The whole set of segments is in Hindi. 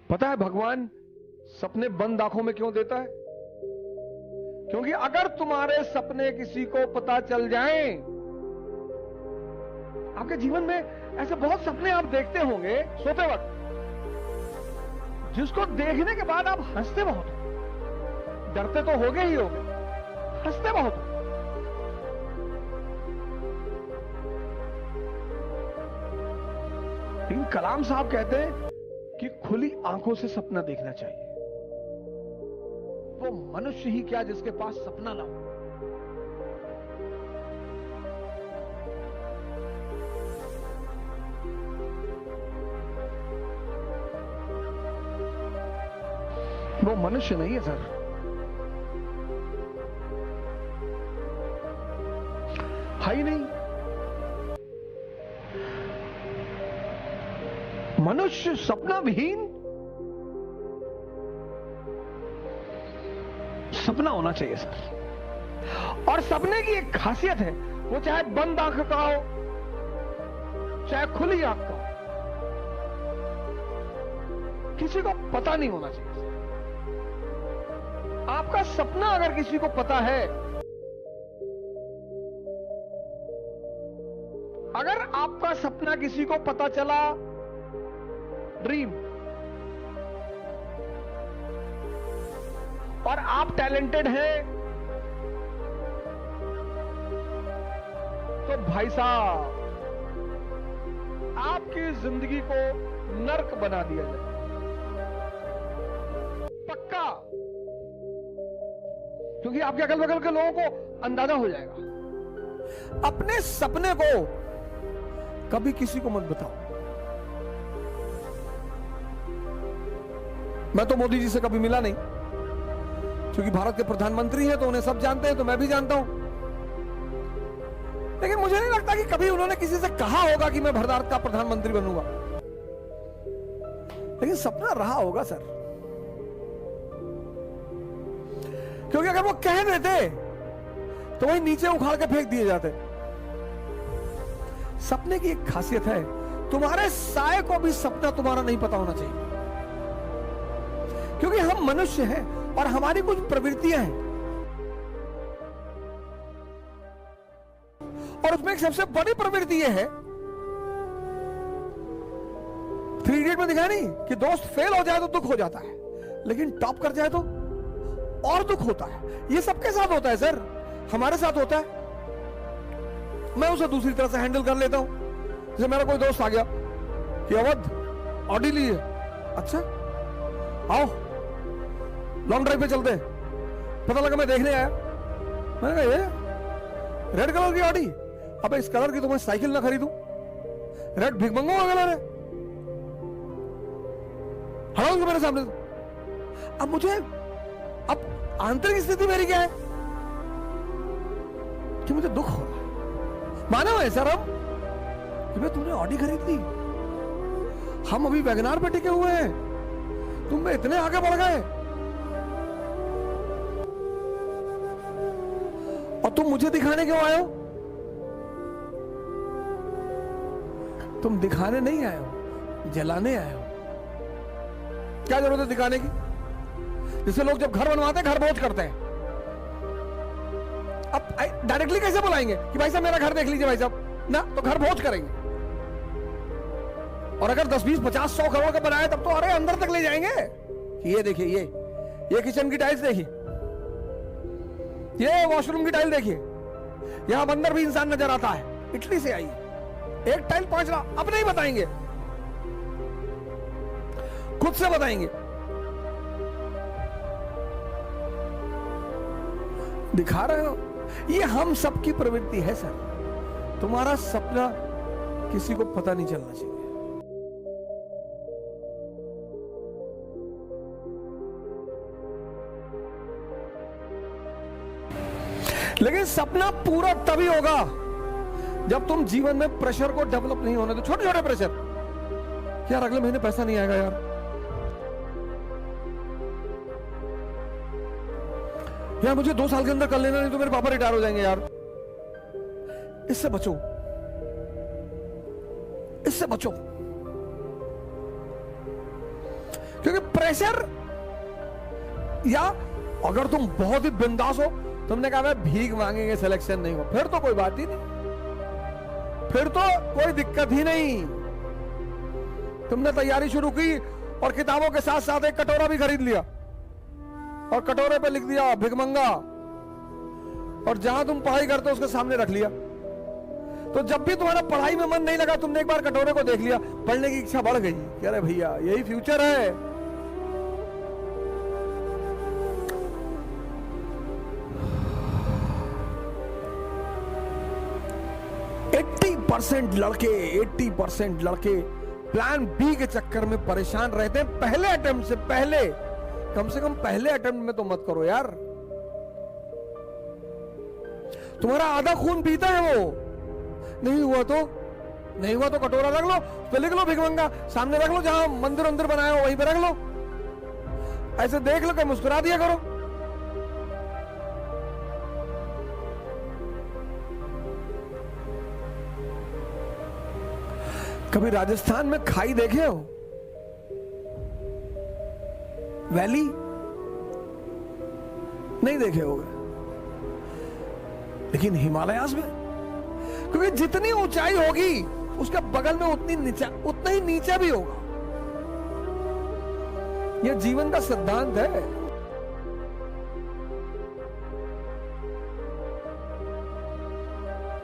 पता है भगवान सपने बंद आंखों में क्यों देता है? क्योंकि अगर तुम्हारे सपने किसी को पता चल जाएं, आपके जीवन में ऐसे बहुत सपने आप देखते होंगे सोते वक्त, जिसको देखने के बाद आप हंसते बहुत हो। डरते तो होगे ही होगे, हंसते बहुत हो। लेकिन कलाम साहब कहते हैं कि खुली आंखों से सपना देखना चाहिए। वो मनुष्य ही क्या जिसके पास सपना ना हो। वो मनुष्य नहीं है सर। है ही नहीं। मनुष्य सपना विहीन सपना होना चाहिए सर। और सपने की एक खासियत है, वो चाहे बंद आंख का हो चाहे खुली आंख का हो, किसी को पता नहीं होना चाहिए सर। आपका सपना अगर किसी को पता है, अगर आपका सपना किसी को पता चला, ड्रीम, और आप टैलेंटेड हैं, तो भाई साहब आपकी जिंदगी को नर्क बना दिया जाए, पक्का। क्योंकि आपके अगल बगल के लोगों को अंदाजा हो जाएगा। अपने सपने को कभी किसी को मत बताओ। मैं तो मोदी जी से कभी मिला नहीं, क्योंकि भारत के प्रधानमंत्री हैं तो उन्हें सब जानते हैं, तो मैं भी जानता हूं। लेकिन मुझे नहीं लगता कि कभी उन्होंने किसी से कहा होगा कि मैं भारत का प्रधानमंत्री बनूंगा। लेकिन सपना रहा होगा सर। क्योंकि अगर वो कह देते तो वही नीचे उखाड़ के फेंक दिए जाते। सपने की एक खासियत है, तुम्हारे साए को भी सपना तुम्हारा नहीं पता होना चाहिए। क्योंकि हम मनुष्य हैं और हमारी कुछ प्रवृत्तियां हैं, और उसमें एक सबसे बड़ी प्रवृत्ति यह है, 3 इडियट में दिखाया नहीं कि दोस्त फेल हो जाए तो दुख हो जाता है, लेकिन टॉप कर जाए तो और दुख होता है। ये सबके साथ होता है सर, हमारे साथ होता है। मैं उसे दूसरी तरह से हैंडल कर लेता हूं। जैसे मेरा कोई दोस्त आ गया कि अवध ऑडी ली है, अच्छा आओ लॉन्ग ड्राइव पे चलते हैं। पता लगा मैं देखने आया, मैंने कहा ये रेड कलर की ऑडी, अब इस कलर की तो मैं साइकिल ना खरीदूं, रेड भिगमंगों का कलर है, हटाओ उसको मेरे सामने। अब मुझे, अब आंतरिक स्थिति मेरी क्या है कि मुझे दुख हो रहा है। मानो है सर हम कि भाई तुमने ऑडी खरीद ली, हम अभी वैगनार पे टिके हुए हैं, तुम में इतने आगे बढ़ गए और तुम मुझे दिखाने क्यों आए हो? तुम दिखाने नहीं आए हो, जलाने आए हो। क्या जरूरत है दिखाने की? जैसे लोग जब घर बनवाते हैं घर भोज करते हैं, अब डायरेक्टली कैसे बुलाएंगे कि भाई साहब मेरा घर देख लीजिए भाई साहब ना, तो घर भोज करेंगे। और अगर 10, 20, 50, 100 करोड़ का बनाए तब तो अरे अंदर तक ले जाएंगे कि ये देखिए, ये किचन की टाइल्स देखिए, ये वॉशरूम की टाइल देखिए, यहां अंदर भी इंसान नजर आता है, इटली से आई है, एक टाइल 5 लाख। अब नहीं बताएंगे, खुद से बताएंगे। दिखा रहे हो, ये हम सबकी प्रवृत्ति है सर। तुम्हारा सपना किसी को पता नहीं चलना चाहिए। लेकिन सपना पूरा तभी होगा जब तुम जीवन में प्रेशर को डेवलप नहीं होने दो। छोटे छोटे प्रेशर, यार अगले महीने पैसा नहीं आएगा यार मुझे 2 साल के अंदर कर लेना, नहीं तो मेरे पापा रिटायर हो जाएंगे यार। इससे बचो, इससे बचो। क्योंकि प्रेशर, या अगर तुम बहुत ही बिंदास हो, तुमने कहा मैं भीख मांगेंगे सिलेक्शन नहीं हो, फिर तो कोई बात ही नहीं, फिर तो कोई दिक्कत ही नहीं। तुमने तैयारी शुरू की और किताबों के साथ साथ एक कटोरा भी खरीद लिया और कटोरे पे लिख दिया भिखमंगा, और जहां तुम पढ़ाई करते हो उसके सामने रख लिया। तो जब भी तुम्हारा पढ़ाई में मन नहीं लगा, तुमने एक बार कटोरे को देख लिया, पढ़ने की इच्छा बढ़ गई कि अरे भैया यही फ्यूचर है। लड़के 80% लड़के प्लान बी के चक्कर में परेशान रहते हैं पहले अटेम्प्ट से पहले। कम से कम पहले अटेम्प्ट में तो मत करो यार। तुम्हारा आधा खून पीता है वो, नहीं हुआ तो कटोरा रख लो, तो लिख लो भिखमंगा, सामने रख लो, जहां मंदिर अंदर बनाया हो वहीं पे रख लो, ऐसे देख लो कि मुस्कुरा दिया करो। कभी राजस्थान में खाई देखे हो? वैली नहीं देखे होगे, लेकिन हिमालयाज में, क्योंकि जितनी ऊंचाई होगी उसके बगल में उतना ही नीचा भी होगा। यह जीवन का सिद्धांत है।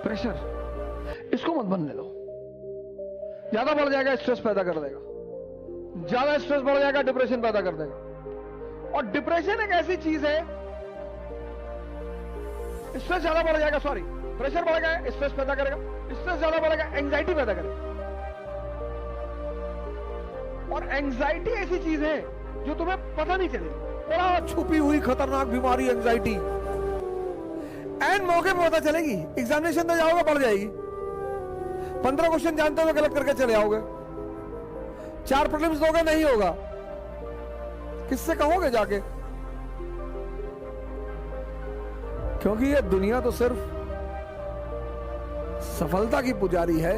प्रेशर इसको मत बनने दो, ज्यादा बढ़ जाएगा स्ट्रेस पैदा कर देगा, ज्यादा स्ट्रेस बढ़ जाएगा डिप्रेशन पैदा कर देगा। और डिप्रेशन एक ऐसी चीज है, स्ट्रेस ज्यादा बढ़ जाएगा, सॉरी प्रेशर बढ़ गया स्ट्रेस पैदा करेगा, स्ट्रेस ज्यादा बढ़ेगा एंजाइटी पैदा करेगा। और एंजाइटी ऐसी चीज है जो तुम्हें पता नहीं चलेगी, बड़ा छुपी हुई खतरनाक बीमारी एंजाइटी, एंड मौके पे पता चलेगी। एग्जामिनेशन में जाओगे पड़ जाएगी, 15 क्वेश्चन जानते हो गलत करके चले आओगे, 4 प्रीलिम्स दोगे नहीं होगा, किससे कहोगे जाके? क्योंकि ये दुनिया तो सिर्फ सफलता की पुजारी है।